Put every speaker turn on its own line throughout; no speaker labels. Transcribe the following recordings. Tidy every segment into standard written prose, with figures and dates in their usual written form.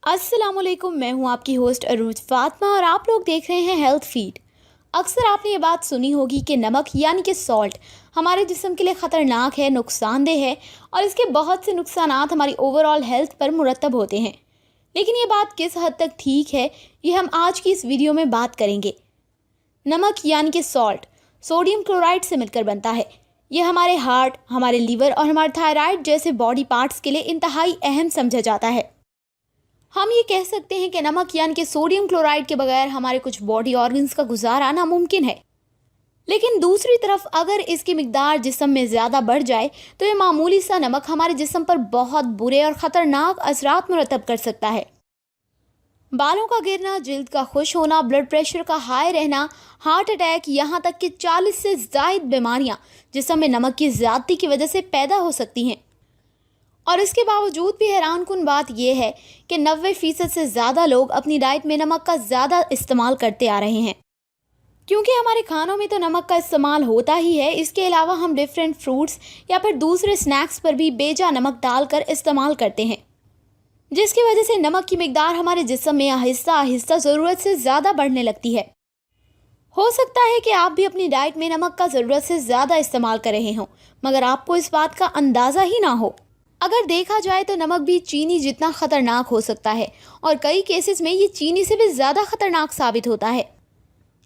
अस्सलामुअलैकुम, मैं हूं आपकी होस्ट अरूज फातिमा और आप लोग देख रहे हैं हेल्थ फीड। अक्सर आपने ये बात सुनी होगी कि नमक यानी कि सॉल्ट हमारे जिस्म के लिए ख़तरनाक है, नुकसानदेह है और इसके बहुत से नुकसानात हमारी ओवरऑल हेल्थ पर मुरतब होते हैं। लेकिन ये बात किस हद तक ठीक है, ये हम आज की इस वीडियो में बात करेंगे। नमक यानी कि सॉल्ट सोडियम क्लोराइड से मिलकर बनता है। यह हमारे हार्ट, हमारे लीवर और हमारे थायराइड जैसे बॉडी पार्ट्स के लिए इंतहाई अहम समझा जाता है। हम ये कह सकते हैं कि नमक यानी कि सोडियम क्लोराइड के बगैर हमारे कुछ बॉडी ऑर्गन्स का गुजारा नामुमकिन है। लेकिन दूसरी तरफ अगर इसकी मिकदार जिस्म में ज़्यादा बढ़ जाए तो ये मामूली सा नमक हमारे जिस्म पर बहुत बुरे और ख़तरनाक असरात मुरतब कर सकता है। बालों का गिरना, जिल्द का खुश होना, ब्लड प्रेशर का हाई रहना, हार्ट अटैक, यहाँ तक कि 40 से ज़ायद बीमारियाँ जिस्म में नमक की ज़्यादती की वजह से पैदा हो सकती हैं। और इसके बावजूद भी हैरानकुन बात यह है कि 90% से ज़्यादा लोग अपनी डाइट में नमक का ज़्यादा इस्तेमाल करते आ रहे हैं। क्योंकि हमारे खानों में तो नमक का इस्तेमाल होता ही है, इसके अलावा हम डिफरेंट फ्रूट्स या फिर दूसरे स्नैक्स पर भी बेजा नमक डालकर इस्तेमाल करते हैं, जिसकी वजह से नमक की मिकदार हमारे जिस्म में आहिस्ता आहिस्ता ज़रूरत से ज़्यादा बढ़ने लगती है। हो सकता है कि आप भी अपनी डाइट में नमक का ज़रूरत से ज़्यादा इस्तेमाल कर रहे हों, मगर आपको इस बात का अंदाज़ा ही ना हो। अगर देखा जाए तो नमक भी चीनी जितना ख़तरनाक हो सकता है और कई केसेस में ये चीनी से भी ज़्यादा ख़तरनाक साबित होता है।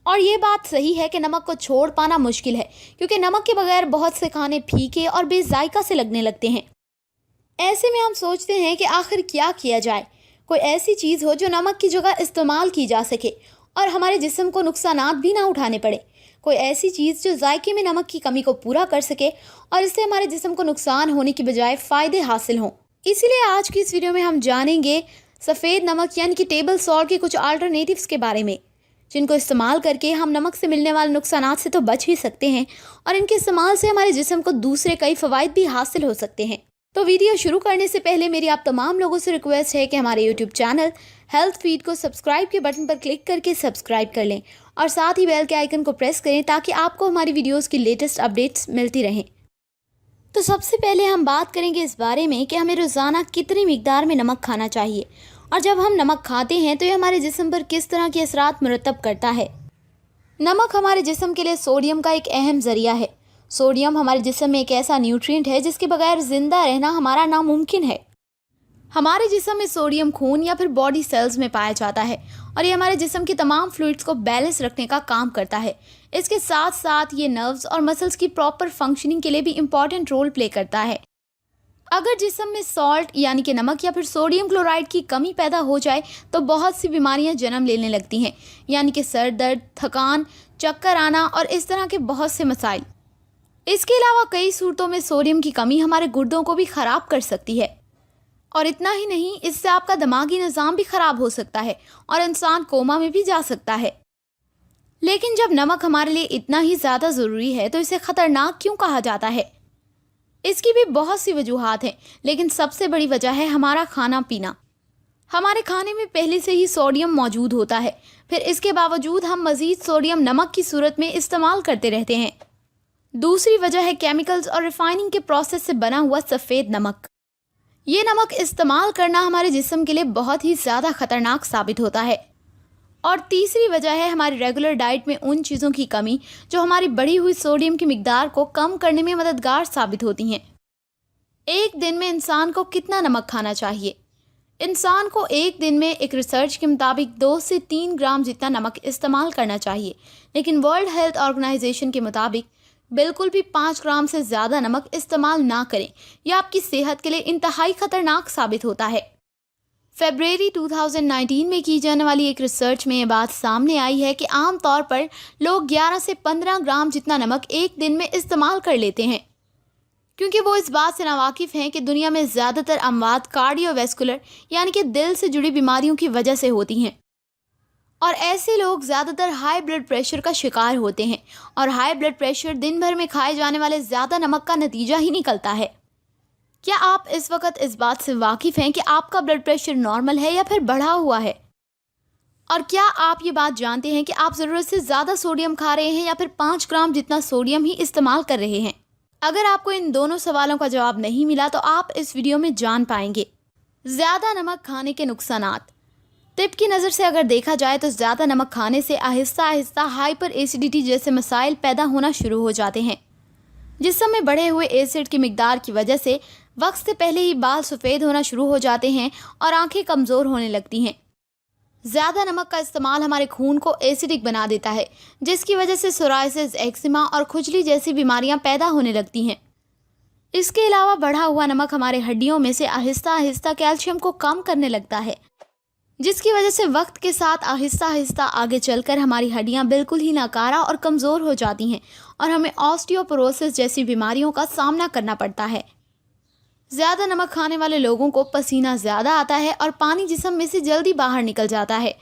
और ये बात सही है कि नमक को छोड़ पाना मुश्किल है, क्योंकि नमक के बगैर बहुत से खाने फीके और बेजायका से लगने लगते हैं। ऐसे में हम सोचते हैं कि आखिर क्या किया जाए, कोई ऐसी चीज़ हो जो नमक की जगह इस्तेमाल की जा सके और हमारे जिस्म को नुकसानात भी ना उठाने पड़े। कोई ऐसी चीज़ जो जायके में नमक की कमी को पूरा कर सके और इससे हमारे जिस्म को नुकसान होने की बजाय फ़ायदे हासिल हों। इसीलिए आज की इस वीडियो में हम जानेंगे सफ़ेद नमक यानी कि टेबल सॉल्ट के कुछ अल्टरनेटिव्स के बारे में, जिनको इस्तेमाल करके हम नमक से मिलने वाले नुकसानात से तो बच ही सकते हैं और इनके इस्तेमाल से हमारे जिस्म को दूसरे कई फ़वाइद भी हासिल हो सकते हैं। तो वीडियो शुरू करने से पहले मेरी आप तमाम लोगों से रिक्वेस्ट है कि हमारे यूट्यूब चैनल हेल्थ फीड को सब्सक्राइब के बटन पर क्लिक करके सब्सक्राइब कर लें और साथ ही बेल के आइकन को प्रेस करें ताकि आपको हमारी वीडियोस की लेटेस्ट अपडेट्स मिलती रहें। तो सबसे पहले हम बात करेंगे इस बारे में कि हमें रोज़ाना कितनी मिकदार में नमक खाना चाहिए और जब हम नमक खाते हैं तो ये हमारे जिस्म पर किस तरह के असरात मुरतब करता है। नमक हमारे जिस्म के लिए सोडियम का एक अहम ज़रिया है। सोडियम हमारे जिस्म में एक ऐसा न्यूट्रिएंट है जिसके बगैर ज़िंदा रहना हमारा नामुमकिन है। हमारे जिस्म में सोडियम खून या फिर बॉडी सेल्स में पाया जाता है और ये हमारे जिस्म के तमाम फ्लूइड्स को बैलेंस रखने का काम करता है। इसके साथ साथ ये नर्व्स और मसल्स की प्रॉपर फंक्शनिंग के लिए भी इम्पॉर्टेंट रोल प्ले करता है। अगर जिस्म में सॉल्ट यानी कि नमक या फिर सोडियम क्लोराइड की कमी पैदा हो जाए तो बहुत सी बीमारियां जन्म लेने लगती हैं, यानी कि सर दर्द, थकान, चक्कर आना और इस तरह के बहुत से मसाइल। इसके अलावा कई सूरतों में सोडियम की कमी हमारे गुर्दों को भी ख़राब कर सकती है और इतना ही नहीं, इससे आपका दिमागी निज़ाम भी ख़राब हो सकता है और इंसान कोमा में भी जा सकता है। लेकिन जब नमक हमारे लिए इतना ही ज़्यादा ज़रूरी है तो इसे ख़तरनाक क्यों कहा जाता है? इसकी भी बहुत सी वजूहात हैं, लेकिन सबसे बड़ी वजह है हमारा खाना पीना। हमारे खाने में पहले से ही सोडियम मौजूद होता है, फिर इसके बावजूद हम मज़ीद सोडियम नमक की सूरत में इस्तेमाल करते रहते हैं। दूसरी वजह है केमिकल्स और रिफाइनिंग के प्रोसेस से बना हुआ सफ़ेद नमक। ये नमक इस्तेमाल करना हमारे जिस्म के लिए बहुत ही ज़्यादा ख़तरनाक साबित होता है। और तीसरी वजह है हमारी रेगुलर डाइट में उन चीज़ों की कमी जो हमारी बढ़ी हुई सोडियम की मिकदार को कम करने में मददगार साबित होती हैं। एक दिन में इंसान को कितना नमक खाना चाहिए? इंसान को एक दिन में एक रिसर्च के मुताबिक 2 से 3 ग्राम जितना नमक इस्तेमाल करना चाहिए, लेकिन वर्ल्ड हेल्थ ऑर्गेनाइजेशन के मुताबिक बिल्कुल भी 5 ग्राम से ज़्यादा नमक इस्तेमाल ना करें, यह आपकी सेहत के लिए इंतहाई ख़तरनाक साबित होता है। फरवरी 2019 में की जाने वाली एक रिसर्च में ये बात सामने आई है कि आम तौर पर लोग 11 से 15 ग्राम जितना नमक एक दिन में इस्तेमाल कर लेते हैं, क्योंकि वो इस बात से नावाकिफ़ हैं कि दुनिया में ज़्यादातर अमवात कार्डियोवैस्कुलर यानी कि दिल से जुड़ी बीमारियों की वजह से होती हैं और ऐसे लोग ज़्यादातर हाई ब्लड प्रेशर का शिकार होते हैं और हाई ब्लड प्रेशर दिन भर में खाए जाने वाले ज़्यादा नमक का नतीजा ही निकलता है। क्या आप इस वक्त इस बात से वाकिफ़ हैं कि आपका ब्लड प्रेशर नॉर्मल है या फिर बढ़ा हुआ है? और क्या आप ये बात जानते हैं कि आप ज़रूरत से ज़्यादा सोडियम खा रहे हैं या फिर 5 ग्राम जितना सोडियम ही इस्तेमाल कर रहे हैं? अगर आपको इन दोनों सवालों का जवाब नहीं मिला तो आप इस वीडियो में जान पाएंगे। ज़्यादा नमक खाने के नुकसानात। टिप की नज़र से अगर देखा जाए तो ज़्यादा नमक खाने से आहिस्ता आहिस्ता हाइपर एसिडिटी जैसे मसाइल पैदा होना शुरू हो जाते हैं। जिस्म में बढ़े हुए एसिड की मिकदार की वजह से वक्त से पहले ही बाल सफ़ेद होना शुरू हो जाते हैं और आंखें कमज़ोर होने लगती हैं। ज़्यादा नमक का इस्तेमाल हमारे खून को एसिडिक बना देता है, जिसकी वजह से सोराइसिस, एक्जिमा और खुजली जैसी बीमारियां पैदा होने लगती हैं। इसके अलावा बढ़ा हुआ नमक हमारे हड्डियों में से आहिस्ता आहिस्ता कैल्शियम को कम करने लगता है, जिसकी वजह से वक्त के साथ आहिस्ता आहिस्ता आगे चलकर हमारी हड्डियां बिल्कुल ही नाकारा और कमज़ोर हो जाती हैं और हमें ऑस्टियोपोरोसिस जैसी बीमारियों का सामना करना पड़ता है। ज़्यादा नमक खाने वाले लोगों को पसीना ज़्यादा आता है और पानी जिस्म में से जल्दी बाहर निकल जाता है,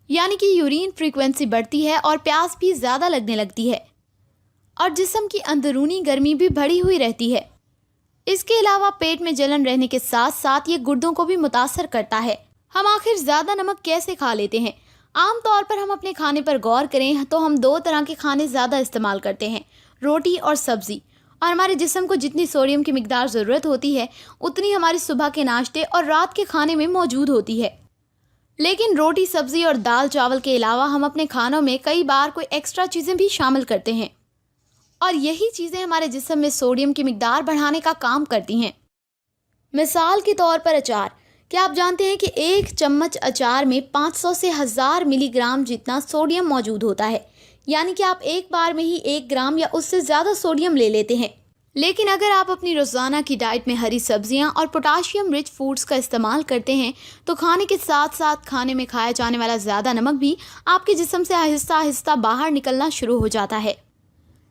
यानी कि यूरिन फ्रीक्वेंसी बढ़ती है और प्यास भी ज़्यादा लगने लगती है और जिस्म की अंदरूनी गर्मी भी बढ़ी हुई रहती है। इसके अलावा पेट में जलन रहने के साथ साथ ये गुर्दों को भी मुतासर करता है। हम आखिर ज़्यादा नमक कैसे खा लेते हैं? आम तौर पर हम अपने खाने पर गौर करें तो हम 2 तरह के खाने ज़्यादा इस्तेमाल करते हैं, रोटी और सब्ज़ी। और हमारे जिस्म को जितनी सोडियम की मिकदार ज़रूरत होती है उतनी हमारी सुबह के नाश्ते और रात के खाने में मौजूद होती है। लेकिन रोटी, सब्ज़ी और दाल चावल के अलावा हम अपने खानों में कई बार कोई एक्स्ट्रा चीज़ें भी शामिल करते हैं और यही चीज़ें हमारे जिस्म में सोडियम की मिकदार बढ़ाने का काम करती हैं। मिसाल के तौर पर अचार। क्या आप जानते हैं कि 1 चम्मच अचार में 500 से 1000 मिलीग्राम जितना सोडियम मौजूद होता है, यानी कि आप एक बार में ही 1 ग्राम या उससे ज़्यादा सोडियम ले लेते हैं। लेकिन अगर आप अपनी रोज़ाना की डाइट में हरी सब्जियां और पोटाशियम रिच फूड्स का इस्तेमाल करते हैं तो खाने के साथ साथ खाने में खाया जाने वाला ज़्यादा नमक भी आपके जिस्म से आहिस्ता आहिस्ता बाहर निकलना शुरू हो जाता है,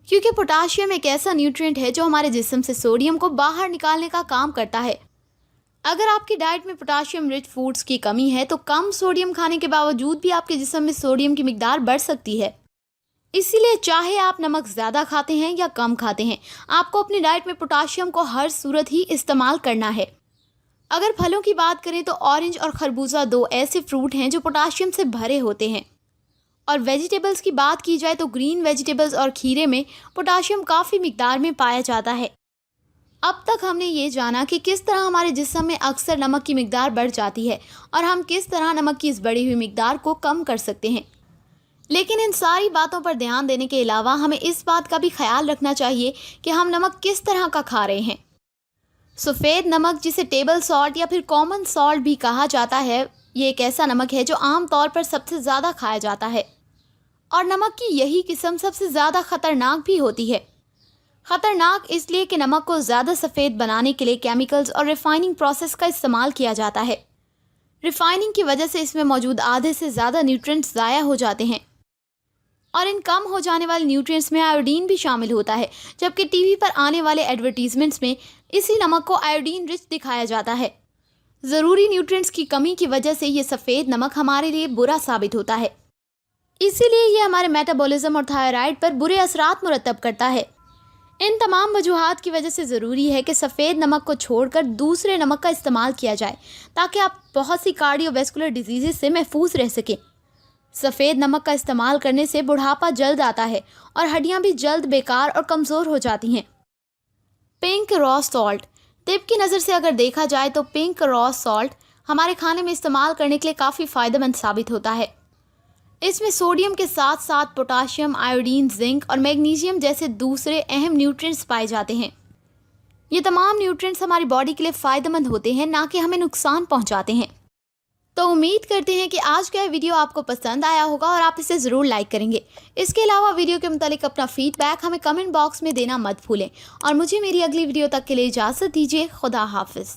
क्योंकि पोटाशियम एक ऐसा न्यूट्रिएंट है जो हमारे जिस्म से सोडियम को बाहर निकालने का काम करता है। अगर आपकी डाइट में पोटाशियम रिच फूड्स की कमी है तो कम सोडियम खाने के बावजूद भी आपके जिस्म में सोडियम की मिकदार बढ़ सकती है। इसीलिए चाहे आप नमक ज़्यादा खाते हैं या कम खाते हैं, आपको अपनी डाइट में पोटाशियम को हर सूरत ही इस्तेमाल करना है। अगर फलों की बात करें तो ऑरेंज और खरबूजा 2 ऐसे फ्रूट हैं जो पोटाशियम से भरे होते हैं। और वेजिटेबल्स की बात की जाए तो ग्रीन वेजिटेबल्स और खीरे में पोटाशियम काफ़ी मिकदार में पाया जाता है। अब तक हमने ये जाना कि किस तरह हमारे जिस्म में अक्सर नमक की मिकदार बढ़ जाती है और हम किस तरह नमक की इस बढ़ी हुई मिकदार को कम कर सकते हैं। लेकिन इन सारी बातों पर ध्यान देने के अलावा हमें इस बात का भी ख्याल रखना चाहिए कि हम नमक किस तरह का खा रहे हैं। सफ़ेद नमक, जिसे टेबल सॉल्ट या फिर कॉमन सॉल्ट भी कहा जाता है, ये एक ऐसा नमक है जो आम तौर पर सबसे ज़्यादा खाया जाता है और नमक की यही किस्म सबसे ज़्यादा ख़तरनाक भी होती है। ख़तरनाक इसलिए कि नमक को ज़्यादा सफ़ेद बनाने के लिए केमिकल्स और रिफ़ाइनिंग प्रोसेस का इस्तेमाल किया जाता है। रिफ़ाइनिंग की वजह से इसमें मौजूद आधे से ज़्यादा न्यूट्रिएंट्स ज़ाया हो जाते हैं और इन कम हो जाने वाले न्यूट्रिएंट्स में आयोडीन भी शामिल होता है, जबकि टीवी पर आने वाले एडवर्टीजमेंट्स में इसी नमक को आयोडीन रिच दिखाया जाता है। ज़रूरी न्यूट्रिएंट्स की कमी की वजह से ये सफ़ेद नमक हमारे लिए बुरा साबित होता है। इसीलिए ये हमारे मेटाबॉलिज्म और थायराइड पर बुरे असरात मुरतब करता है। इन तमाम वजूहात की वजह से ज़रूरी है कि सफ़ेद नमक को छोड़कर दूसरे नमक का इस्तेमाल किया जाए ताकि आप बहुत सी कार्डियोवैस्कुलर डिजीज़ से महफूज रह सकें। सफ़ेद नमक का इस्तेमाल करने से बुढ़ापा जल्द आता है और हड्डियां भी जल्द बेकार और कमज़ोर हो जाती हैं। Pink raw salt. टिप की नज़र से अगर देखा जाए तो पिंक रॉ सॉल्ट हमारे खाने में इस्तेमाल करने के लिए काफ़ी फ़ायदेमंद साबित होता है। इसमें सोडियम के साथ साथ पोटाशियम, आयोडीन, जिंक और मैग्नीशियम जैसे दूसरे अहम न्यूट्रिएंट्स पाए जाते हैं। ये तमाम न्यूट्रिएंट्स हमारी बॉडी के लिए फ़ायदेमंद होते हैं, ना कि हमें नुकसान पहुंचाते हैं। तो उम्मीद करते हैं कि आज का वीडियो आपको पसंद आया होगा और आप इसे ज़रूर लाइक करेंगे। इसके अलावा वीडियो के मुतालिक अपना फीडबैक हमें कमेंट बॉक्स में देना मत भूलें और मुझे मेरी अगली वीडियो तक के लिए इजाज़त दीजिए। खुदा हाफिज़।